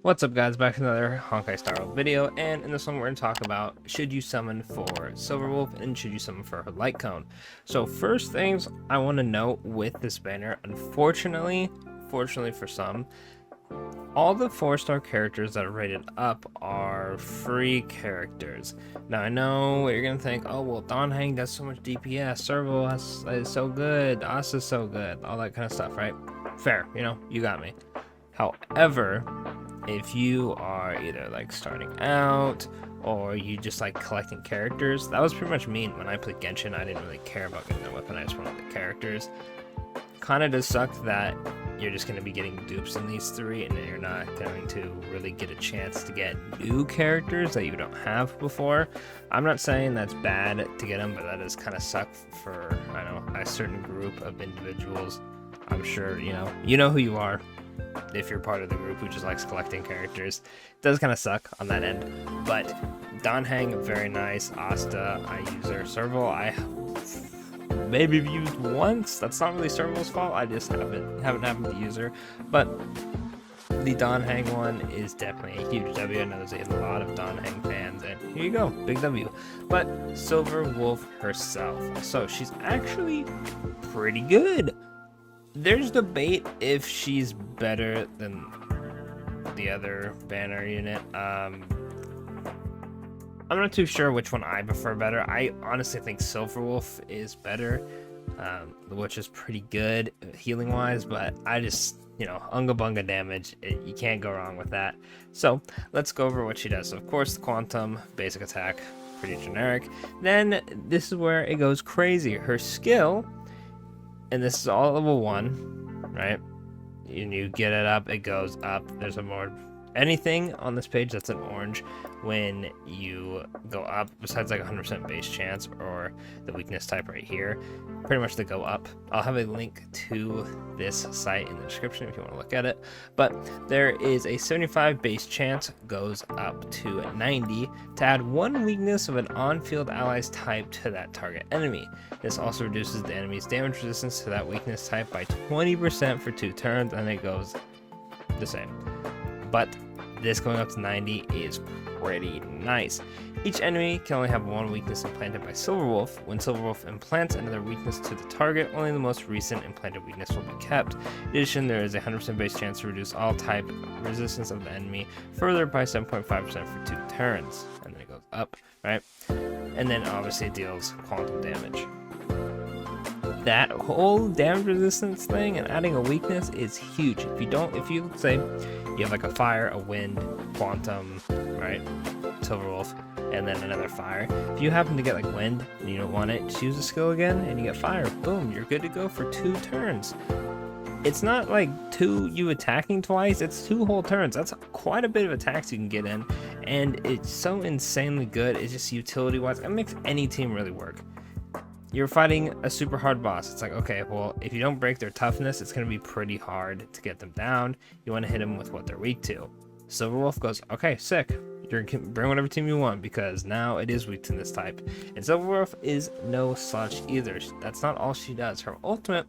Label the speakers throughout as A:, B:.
A: What's up guys, back to another Honkai style video, and in this one we're going to talk about should you summon for Silverwolf and should you summon for her light cone. So first things I want to note with this banner, unfortunately for some, all the 4-star characters that are rated up are free characters. Now I know what you're going to think, oh well, Donhang does so much DPS, Servo is so good, Asa's so good, all that kind of stuff, right? Fair, you got me. However, if you are either like starting out or you just like collecting characters, that was pretty much me when I played Genshin. I didn't really care about getting the weapon, I just wanted the characters. Kind of does suck that you're just going to be getting dupes in these three and then you're not going to really get a chance to get new characters that you don't have before. I'm not saying that's bad to get them, but that does kind of suck for, I know, a certain group of individuals. I'm sure you know who you are if you're part of the group who just likes collecting characters. It does kind of suck on that end, but Donhang, very nice. Asta, I use her. Servo, I maybe used once. That's not really Servo's fault. I just haven't happened to use her. But the Donhang one is definitely a huge W. I know there's a lot of Donhang fans, and here you go, big W. But Silverwolf herself, so she's actually pretty good. There's debate if she's better than the other banner unit. I'm not too sure which one I prefer better. I honestly think Silverwolf is better, which is pretty good healing wise, but I just, unga bunga damage, you can't go wrong with that. So let's go over what she does. So of course the Quantum basic attack, pretty generic. Then this is where it goes crazy. Her skill, and this is all level 1, right? And you get it up, it goes up. There's a more anything on this page that's an orange when you go up, besides like 100% base chance or the weakness type right here, pretty much they go up. I'll have a link to this site in the description if you want to look at it. But there is a 75 base chance goes up to 90 to add 1 weakness of an on-field ally's type to that target enemy. This also reduces the enemy's damage resistance to that weakness type by 20% for 2 turns, and it goes the same. But this going up to 90 is pretty nice. Each enemy can only have 1 weakness implanted by Silverwolf. When Silverwolf implants another weakness to the target, only the most recent implanted weakness will be kept. In addition, there is a 100% base chance to reduce all type resistance of the enemy further by 7.5% for 2 turns. And then it goes up, right? And then obviously it deals quantum damage. That whole damage resistance thing and adding a weakness is huge. If you say you have like a fire, a wind, quantum, right, Silverwolf, and then another fire. If you happen to get like wind and you don't want it, just use the skill again and you get fire. Boom, you're good to go for 2 turns. It's not like you attacking twice, it's 2 whole turns. That's quite a bit of attacks you can get in, and it's so insanely good. It's just utility wise, it makes any team really work. You're fighting a super hard boss. It's like, okay, well, if you don't break their toughness, it's going to be pretty hard to get them down. You want to hit them with what they're weak to. Silverwolf goes, okay, sick. You can bring whatever team you want because now it is weak to this type. And Silverwolf is no slouch either. That's not all she does. Her ultimate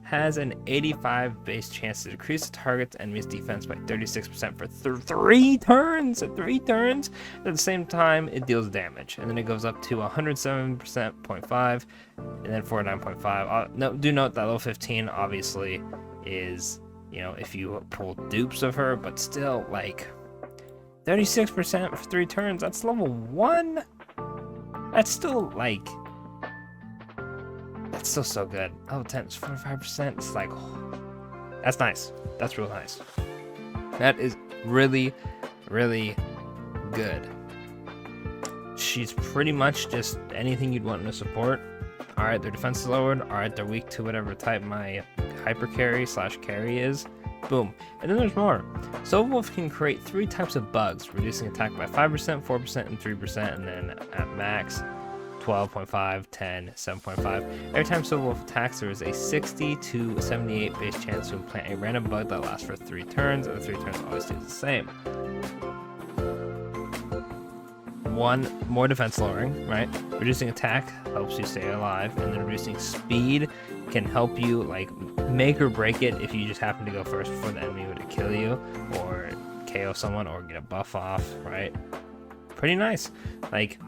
A: has an 85 base chance to decrease the target's enemy's defense by 36% for 3 turns. At 3 turns, at the same time, it deals damage, and then it goes up to 107.5, and then 49.5. No, do note that level 15 obviously is, if you pull dupes of her, but still, like 36% for 3 turns. That's level 1. That's still like. That's still so good. Oh, 10 is 45%. It's like, that's nice. That's real nice. That is really, really good. She's pretty much just anything you'd want in a support. Alright, their defense is lowered. Alright, they're weak to whatever type my hyper carry / carry is. Boom. And then there's more. Silverwolf can create 3 types of bugs, reducing attack by 5%, 4%, and 3%, and then at max 12.5, 10, 7.5. Every time Silverwolf attacks, there is a 60 to 78 base chance to implant a random bug that lasts for 3 turns, and the 3 turns always stays the same. 1, more defense lowering, right? Reducing attack helps you stay alive, and then reducing speed can help you like make or break it if you just happen to go first before the enemy would kill you, or KO someone or get a buff off, right? Pretty nice. Like,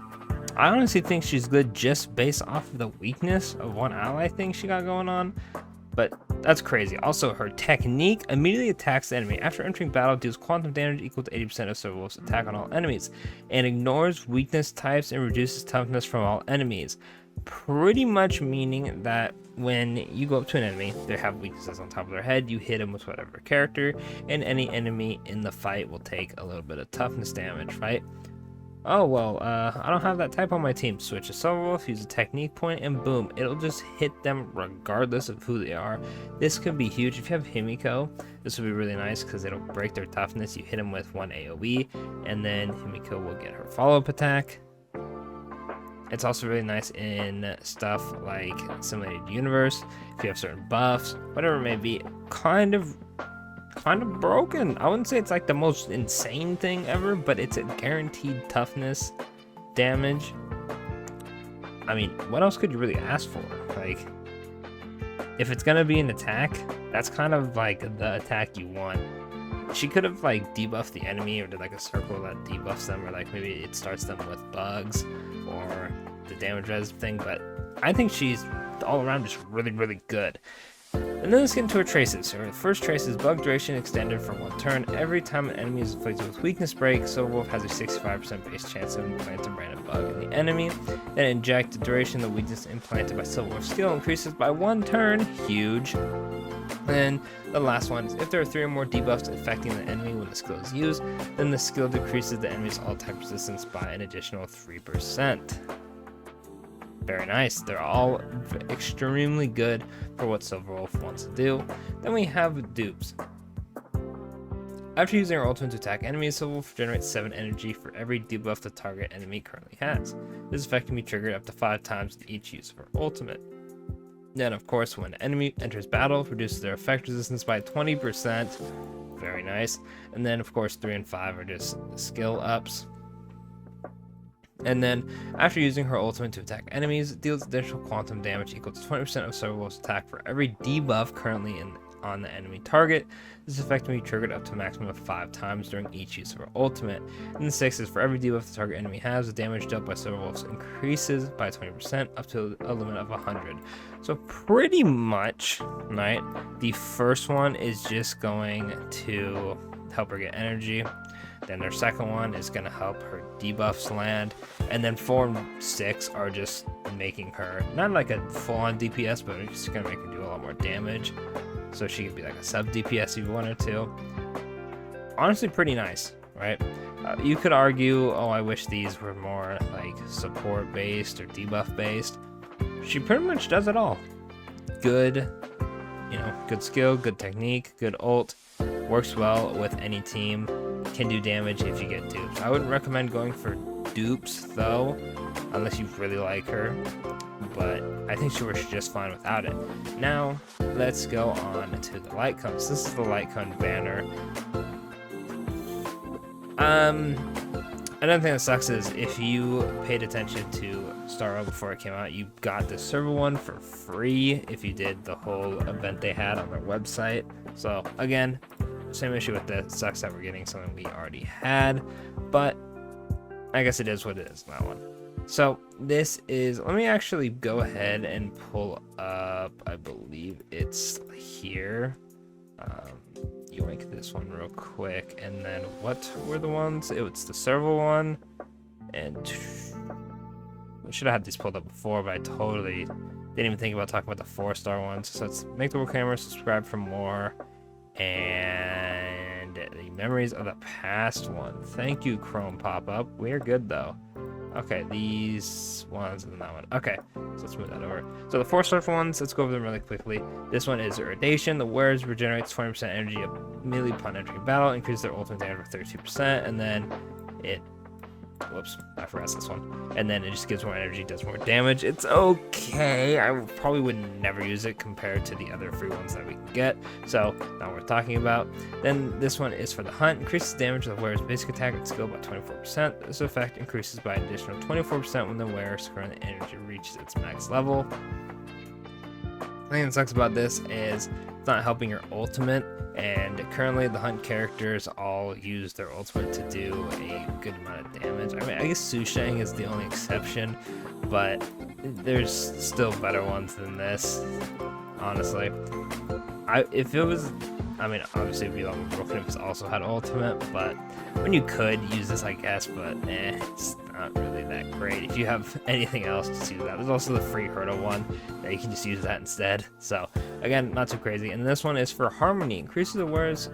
A: I honestly think she's good just based off of the weakness of one ally thing she got going on, but that's crazy. Also, her technique immediately attacks the enemy. After entering battle, deals quantum damage equal to 80% of Silverwolf's attack on all enemies, and ignores weakness types and reduces toughness from all enemies. Pretty much meaning that when you go up to an enemy, they have weaknesses on top of their head, you hit them with whatever character, and any enemy in the fight will take a little bit of toughness damage, right? Oh, well, I don't have that type on my team. Switch to Silverwolf, use a technique point, and boom, it'll just hit them regardless of who they are. This could be huge. If you have Himiko, this would be really nice because it'll break their toughness. You hit them with one AoE, and then Himiko will get her follow-up attack. It's also really nice in stuff like Simulated Universe. If you have certain buffs, whatever it may be, kind of broken. I wouldn't say it's like the most insane thing ever, but it's a guaranteed toughness damage. I mean, what else could you really ask for? Like, if it's gonna be an attack, that's kind of like the attack you want. She could have like debuffed the enemy or did like a circle that debuffs them, or like maybe it starts them with bugs or the damage res thing, but I think she's all around just really, really good. And then let's get into her traces. Her first trace is bug duration extended for 1 turn. Every time an enemy is afflicted with weakness break, Silverwolf has a 65% base chance of implanting a random bug in the enemy. Then inject the duration. The weakness implanted by Silverwolf's skill increases by 1 turn. Huge. And the last one is if there are 3 or more debuffs affecting the enemy when the skill is used, then the skill decreases the enemy's all attack resistance by an additional 3%. Very nice. They're all extremely good for what Silverwolf wants to do. Then we have dupes. After using her ultimate to attack enemies, Silverwolf generates 7 energy for every debuff the target enemy currently has. This effect can be triggered up to 5 times with each use of her ultimate. Then, of course, when an enemy enters battle, reduces their effect resistance by 20%. Very nice. And then, of course, 3 and 5 are just skill ups. And then, after using her ultimate to attack enemies, it deals additional quantum damage equal to 20% of Silverwolf's attack for every debuff currently on the enemy target. This effect can be triggered up to a maximum of 5 times during each use of her ultimate. And the 6 is for every debuff the target enemy has, the damage dealt by Silverwolf increases by 20% up to a limit of 100. So pretty much, right, the first one is just going to help her get energy. Then their second one is going to help her debuffs land. And then 4 and 6 are just making her, not like a full-on DPS, but it's just going to make her do a lot more damage. So she could be like a sub-DPS if you want her to. Honestly, pretty nice, right? You could argue, oh, I wish these were more like support-based or debuff-based. She pretty much does it all. Good, good skill, good technique, good ult. Works well with any team. Can do damage if you get dupes. I wouldn't recommend going for dupes though, unless you really like her, but I think she works just fine without it. Now let's go on to the light cones. This is the light cone banner. Another thing that sucks is if you paid attention to Star Rail before it came out, you got the server one for free if you did the whole event they had on their website. So again, same issue with this. Sucks that we're getting something we already had, but I guess it is what it is, that one. So this is, let me actually go ahead and pull up, I believe it's here. Yoink this one real quick, and then what were the ones? It was the server one, and I should have had these pulled up before, but I totally didn't even think about talking about the 4-star ones. So let's make the world camera, subscribe for more, and the memories of the past one. Thank you, Chrome pop-up. We're good though. Okay, these ones and that one. Okay, so let's move that over. So the 4-star ones, let's go over them really quickly. This one is Irradiation. The wearers regenerates 20% energy immediately upon entering battle, increases their ultimate damage by 32%, and then it, whoops, I forgot this one. And then it just gives more energy, does more damage. It's okay. I probably would never use it compared to the other free ones that we can get, so not worth talking about. Then this one is for the Hunt. Increases damage of the wearer's basic attack and skill by 24%. This effect increases by an additional 24% when the wearer's current energy reaches its max level. The thing that sucks about this is it's not helping your ultimate, and currently the hunt characters all use their ultimate to do a good amount of damage. I mean, I guess Su Shang is the only exception, but there's still better ones than this, honestly. If it was, I mean, obviously it'd be a lot more broken if it also had ultimate, but when you could use this, I guess, but it's not really that great. If you have anything else, just use that. There's also the free hurdle one that you can just use that instead. So again, not too crazy. And this one is for Harmony. Increases the wearer's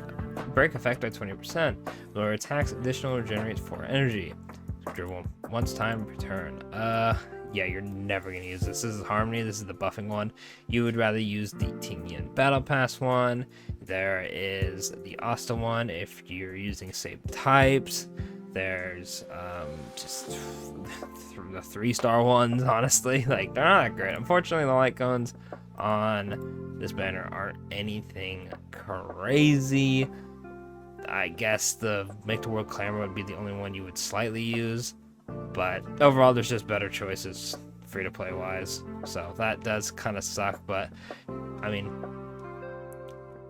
A: break effect by 20%. Lower attacks additional regenerates 4 energy. Dribble once time per turn. Yeah, you're never gonna use this. This is Harmony. This is the buffing one. You would rather use the Tingyan Battle Pass one. There is the Asta one if you're using same types. There's just the 3-star ones, honestly. Like, they're not that great. Unfortunately, the light cones on this banner aren't anything crazy. I guess the Make the World Clamor would be the only one you would slightly use. But overall, there's just better choices free-to-play wise. So that does kind of suck, but I mean,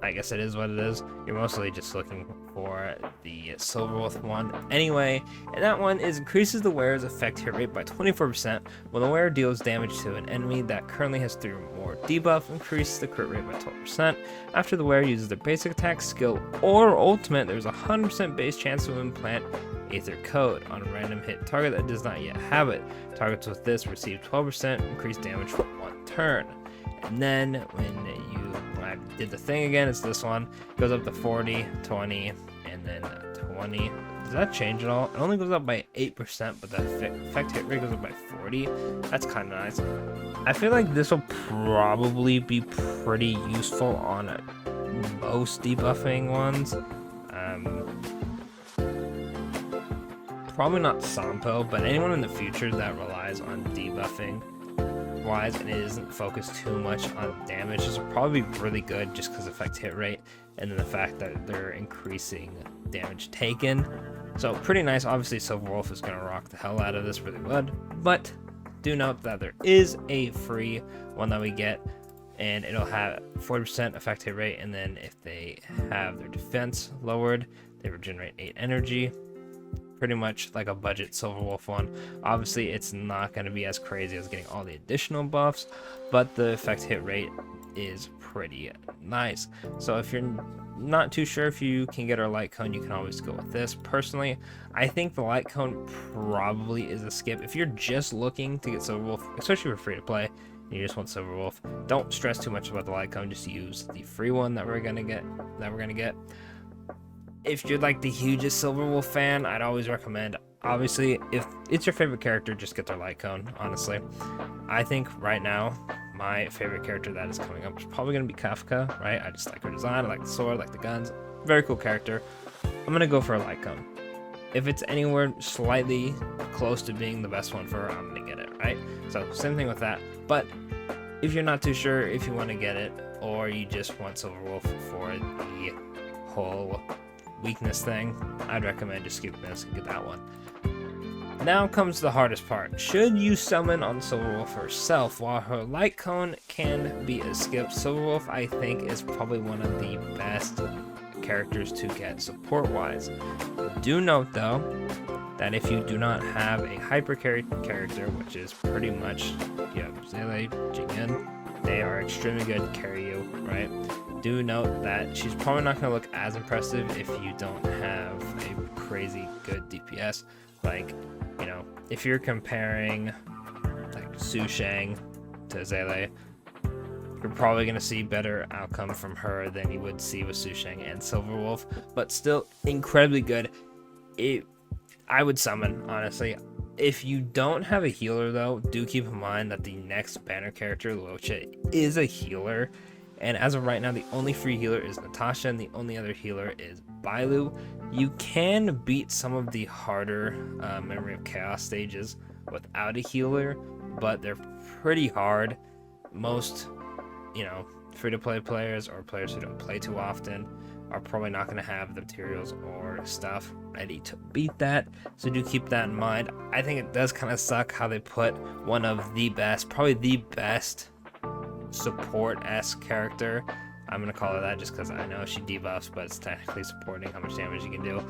A: I guess it is what it is. You're mostly just looking for the Silver Wolf one anyway, and that one is increases the wearer's effect hit rate by 24% when the wearer deals damage to an enemy that currently has 3 or more debuff. Increases the crit rate by 12%. After the wearer uses their basic attack, skill, or ultimate, there's a 100% base chance to implant Aether Code on a random hit target that does not yet have it. Targets with this receive 12% increased damage for 1 turn. And then when I did the thing again, it's this one. It goes up to 40, 20, and then 20. Does that change at all? It only goes up by 8%, but the effect hit rate goes up by 40. That's kind of nice. I feel like this will probably be pretty useful on most debuffing ones. Probably not Sampo, but anyone in the future that relies on debuffing wise and it isn't focused too much on damage, this will probably be really good just because effect hit rate and then the fact that they're increasing damage taken. So pretty nice. Obviously Silver Wolf is going to rock the hell out of this, really would, but do note that there is a free one that we get, and it'll have 40% effect hit rate, and then if they have their defense lowered, they regenerate 8 energy. Pretty much like a budget Silver Wolf one. Obviously it's not going to be as crazy as getting all the additional buffs, but the effect hit rate is pretty nice. So if you're not too sure if you can get our light cone, you can always go with this. Personally, I think the light cone probably is a skip. If you're just looking to get Silver Wolf, especially for free to play, and you just want Silver Wolf, don't stress too much about the light cone. Just use the free one that we're gonna get. If you're like the hugest Silver Wolf fan, I'd always recommend, obviously, if it's your favorite character, just get their light cone, honestly. I think right now, my favorite character that is coming up is probably going to be Kafka, right? I just like her design, I like the sword, I like the guns. Very cool character. I'm going to go for a light cone. If it's anywhere slightly close to being the best one for her, I'm going to get it, right? So, same thing with that. But if you're not too sure if you want to get it, or you just want Silver Wolf for the whole weakness thing, I'd recommend just skipping this and get that one. Now comes the hardest part. Should you summon on Silver Wolf herself? While her light cone can be a skip, Silver Wolf I think is probably one of the best characters to get support wise. Do note though that if you do not have a hyper carry character, which is pretty much Zele, Jingen, they are extremely good to carry you, right? Do note that she's probably not going to look as impressive if you don't have a crazy good DPS. Like, you know, if you're comparing like Su Shang to Zele, you're probably going to see better outcome from her than you would see with Su Shang and Silver Wolf, but still incredibly good. I would summon, honestly. If you don't have a healer though, do keep in mind that the next banner character, Luocha, is a healer. And as of right now, the only free healer is Natasha, and the only other healer is Bailu. You can beat some of the harder Memory of Chaos stages without a healer, but they're pretty hard. Most, free-to-play players or players who don't play too often are probably not going to have the materials or stuff ready to beat that. So do keep that in mind. I think it does kind of suck how they put one of the best, probably the best support-esque character. I'm gonna call her that just because I know she debuffs, but it's technically supporting how much damage you can do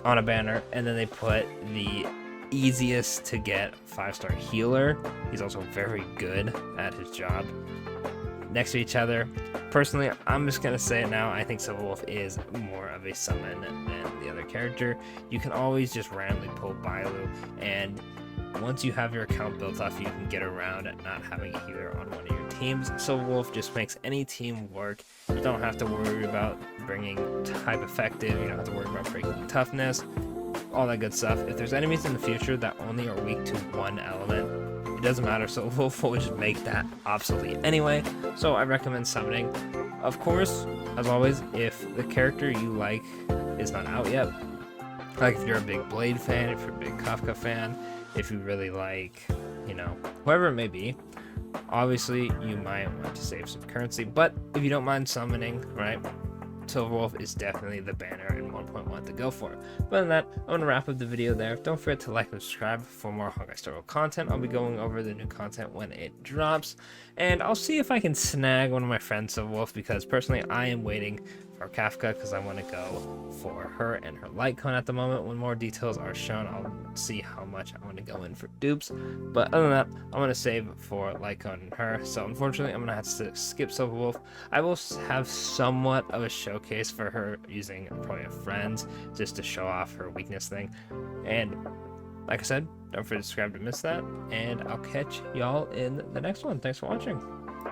A: on a banner. And then they put the easiest to get 5-star healer. He's also very good at his job next to each other. Personally, I'm just gonna say it now, I think Silverwolf is more of a summon than the other character. You can always just randomly pull Bailu, and once you have your account built up, you can get around at not having a healer on one of your teams. Silverwolf just makes any team work. You don't have to worry about bringing type effective, you don't have to worry about breaking toughness, all that good stuff. If there's enemies in the future that only are weak to one element, it doesn't matter, Silverwolf will just make that obsolete anyway. So I recommend summoning. Of course, as always, if the character you like is not out yet, like if you're a big Blade fan, if you're a big Kafka fan, if you really like, you know, whoever it may be, obviously you might want to save some currency. But if you don't mind summoning, right, Silverwolf is definitely the banner in 1.1 to go for. But other than that, I'm going to wrap up the video there. Don't forget to like and subscribe for more Honkai Star Rail content. I'll be going over the new content when it drops. And I'll see if I can snag one of my friends Silverwolf, because personally I am waiting for Kafka because I want to go for her and her Lightcon at the moment. When more details are shown, I'll see how much I want to go in for dupes. But other than that, I'm going to save for Lightcon and her. So unfortunately, I'm going to have to skip Silverwolf. I will have somewhat of a showcase for her using probably a friend just to show off her weakness thing. And like I said, don't forget to subscribe to miss that. And I'll catch y'all in the next one. Thanks for watching.